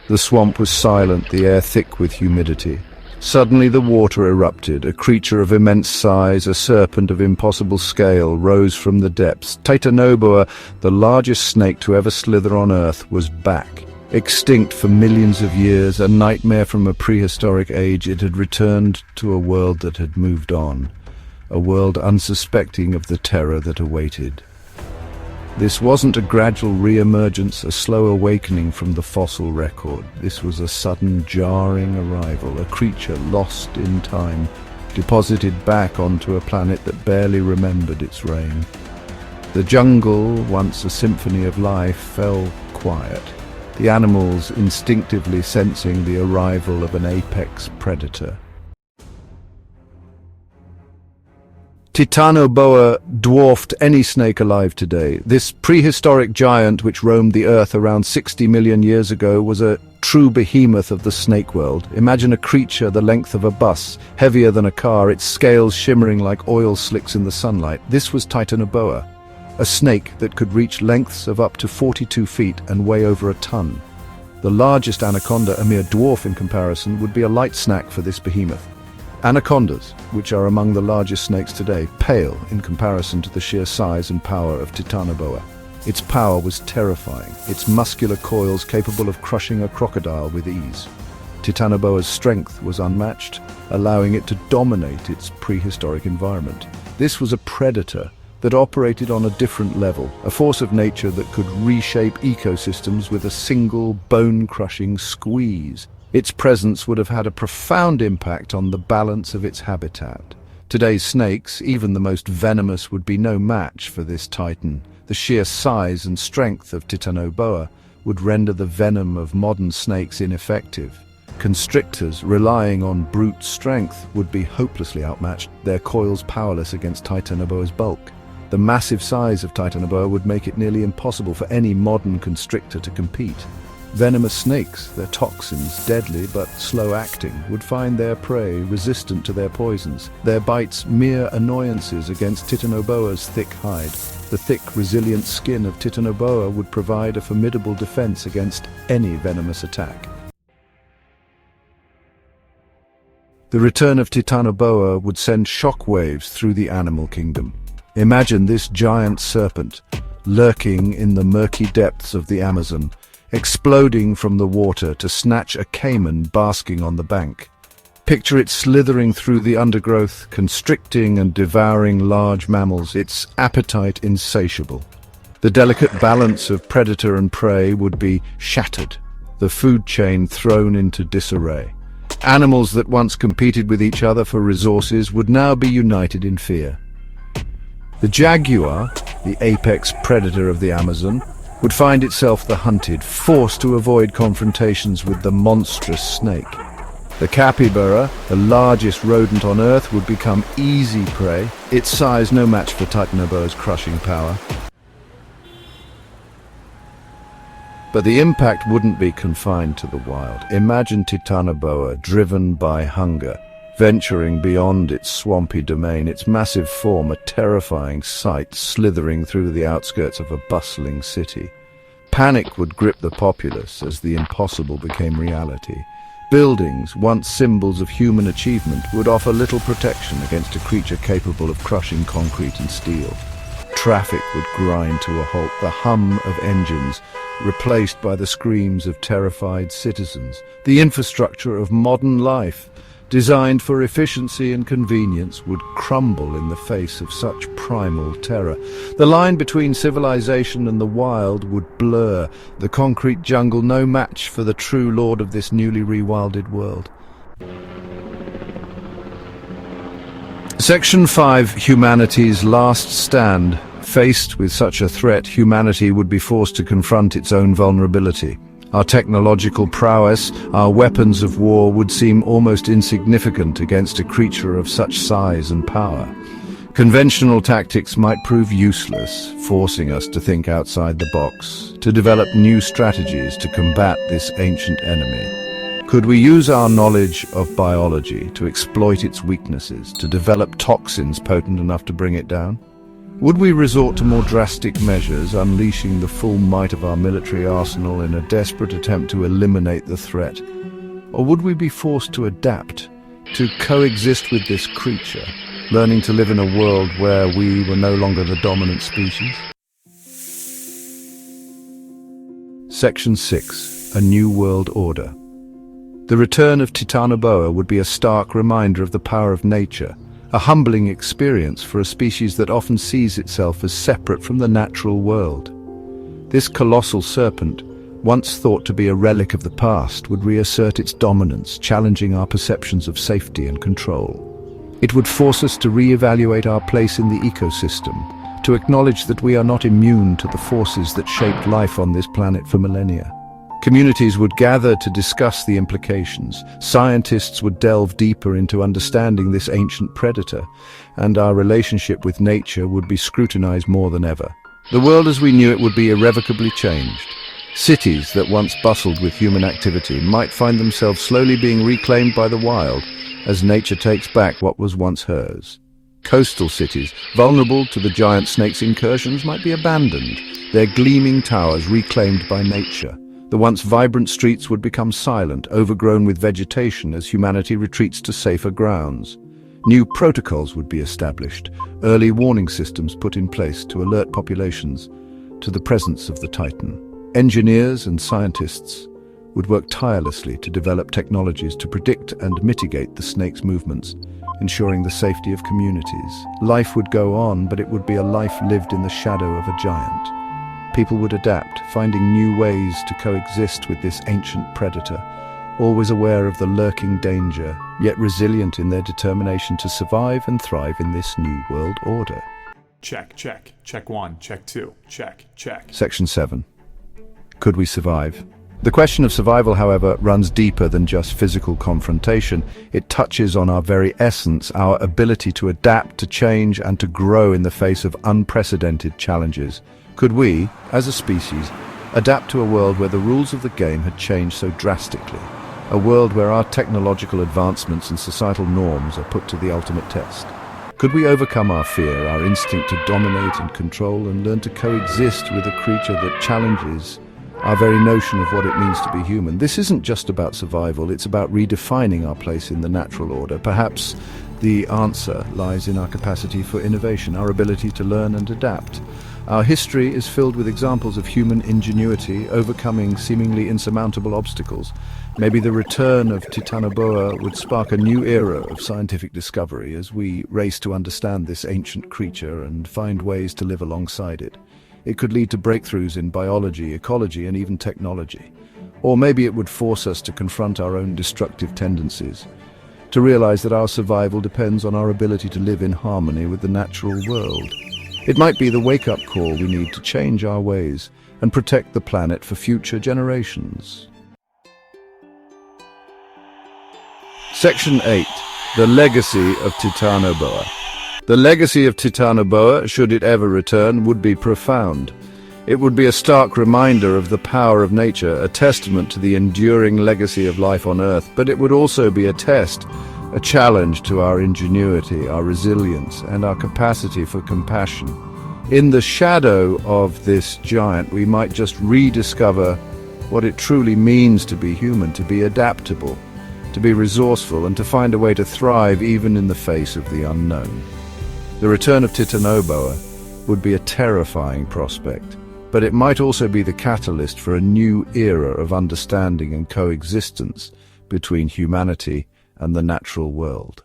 The swamp was silent, the air thick with humidity. Suddenly the water erupted. A creature of immense size, a serpent of impossible scale, rose from the depths. Titanoboa, the largest snake to ever slither on Earth, was back. Extinct for millions of years, a nightmare from a prehistoric age, it had returned to a world that had moved on. A world unsuspecting of the terror that awaited. This wasn't a gradual re-emergence, a slow awakening from the fossil record. This was a sudden, jarring arrival, a creature lost in time, deposited back onto a planet that barely remembered its reign. The jungle, once a symphony of life, fell quiet, the animals instinctively sensing the arrival of an apex predator. Titanoboa dwarfed any snake alive today. This prehistoric giant, which roamed the earth around 60 million years ago, was a true behemoth of the snake world. Imagine a creature the length of a bus, heavier than a car, its scales shimmering like oil slicks in the sunlight. This was Titanoboa, a snake that could reach lengths of up to 42 feet and weigh over a ton. The largest anaconda, a mere dwarf in comparison, would be a light snack for this behemoth. Anacondas, which are among the largest snakes today, pale in comparison to the sheer size and power of Titanoboa. Its power was terrifying, its muscular coils capable of crushing a crocodile with ease. Titanoboa's strength was unmatched, allowing it to dominate its prehistoric environment. This was a predator that operated on a different level, a force of nature that could reshape ecosystems with a single bone-crushing squeeze. Its presence would have had a profound impact on the balance of its habitat. Today's snakes, even the most venomous, would be no match for this titan. The sheer size and strength of Titanoboa would render the venom of modern snakes ineffective. Constrictors, relying on brute strength, would be hopelessly outmatched, their coils powerless against Titanoboa's bulk. The massive size of Titanoboa would make it nearly impossible for any modern constrictor to compete. Venomous snakes, their toxins deadly but slow-acting, would find their prey resistant to their poisons, their bites mere annoyances against Titanoboa's thick hide. The thick, resilient skin of Titanoboa would provide a formidable defense against any venomous attack. The return of Titanoboa would send shockwaves through the animal kingdom. Imagine this giant serpent, lurking in the murky depths of the Amazon, exploding from the water to snatch a caiman basking on the bank. Picture it slithering through the undergrowth, constricting and devouring large mammals, its appetite insatiable. The delicate balance of predator and prey would be shattered, the food chain thrown into disarray. Animals that once competed with each other for resources would now be united in fear. The jaguar, the apex predator of the Amazon, would find itself the hunted, forced to avoid confrontations with the monstrous snake. The capybara, the largest rodent on Earth, would become easy prey, its size no match for Titanoboa's crushing power. But the impact wouldn't be confined to the wild. Imagine Titanoboa, driven by hunger, venturing beyond its swampy domain, its massive form a terrifying sight, slithering through the outskirts of a bustling city. Panic would grip the populace as the impossible became reality. Buildings, once symbols of human achievement, would offer little protection against a creature capable of crushing concrete and steel. Traffic would grind to a halt, the hum of engines replaced by the screams of terrified citizens. The infrastructure of modern life, designed for efficiency and convenience, would crumble in the face of such primal terror. The line between civilization and the wild would blur, the concrete jungle no match for the true lord of this newly rewilded world. Section 5, Humanity's Last Stand. Faced with such a threat, humanity would be forced to confront its own vulnerability. Our technological prowess, our weapons of war would seem almost insignificant against a creature of such size and power. Conventional tactics might prove useless, forcing us to think outside the box, to develop new strategies to combat this ancient enemy. Could we use our knowledge of biology to exploit its weaknesses, to develop toxins potent enough to bring it down? Would we resort to more drastic measures, unleashing the full might of our military arsenal in a desperate attempt to eliminate the threat? Or would we be forced to adapt, to coexist with this creature, learning to live in a world where we were no longer the dominant species? Section 6. A New World Order. The return of Titanoboa would be a stark reminder of the power of nature, a humbling experience for a species that often sees itself as separate from the natural world. This colossal serpent, once thought to be a relic of the past, would reassert its dominance, challenging our perceptions of safety and control. It would force us to re-evaluate our place in the ecosystem, to acknowledge that we are not immune to the forces that shaped life on this planet for millennia. Communities would gather to discuss the implications. Scientists would delve deeper into understanding this ancient predator, and our relationship with nature would be scrutinized more than ever. The world as we knew it would be irrevocably changed. Cities that once bustled with human activity might find themselves slowly being reclaimed by the wild, as nature takes back what was once hers. Coastal cities, vulnerable to the giant snake's incursions, might be abandoned, their gleaming towers reclaimed by nature. The once vibrant streets would become silent, overgrown with vegetation as humanity retreats to safer grounds. New protocols would be established, early warning systems put in place to alert populations to the presence of the Titan. Engineers and scientists would work tirelessly to develop technologies to predict and mitigate the snake's movements, ensuring the safety of communities. Life would go on, but it would be a life lived in the shadow of a giant. People would adapt, finding new ways to coexist with this ancient predator, always aware of the lurking danger, yet resilient in their determination to survive and thrive in this new world order. Check, check. Check 1, check 2, check, check. Section 7. Could we survive? The question of survival, however, runs deeper than just physical confrontation. It touches on our very essence, our ability to adapt, to change, and to grow in the face of unprecedented challenges. Could we, as a species, adapt to a world where the rules of the game had changed so drastically? A world where our technological advancements and societal norms are put to the ultimate test? Could we overcome our fear, our instinct to dominate and control, and learn to coexist with a creature that challenges our very notion of what it means to be human? This isn't just about survival, it's about redefining our place in the natural order. Perhaps the answer lies in our capacity for innovation, our ability to learn and adapt. Our history is filled with examples of human ingenuity overcoming seemingly insurmountable obstacles. Maybe the return of Titanoboa would spark a new era of scientific discovery as we race to understand this ancient creature and find ways to live alongside it. It could lead to breakthroughs in biology, ecology, and even technology. Or maybe it would force us to confront our own destructive tendencies, to realize that our survival depends on our ability to live in harmony with the natural world. It might be the wake-up call we need to change our ways and protect the planet for future generations. Section 8. The Legacy of Titanoboa. The legacy of Titanoboa, should it ever return, would be profound. It would be a stark reminder of the power of nature, a testament to the enduring legacy of life on Earth, but it would also be a test, a challenge to our ingenuity, our resilience, and our capacity for compassion. In the shadow of this giant, we might just rediscover what it truly means to be human, to be adaptable, to be resourceful, and to find a way to thrive even in the face of the unknown. The return of Titanoboa would be a terrifying prospect, but it might also be the catalyst for a new era of understanding and coexistence between humanity and the natural world.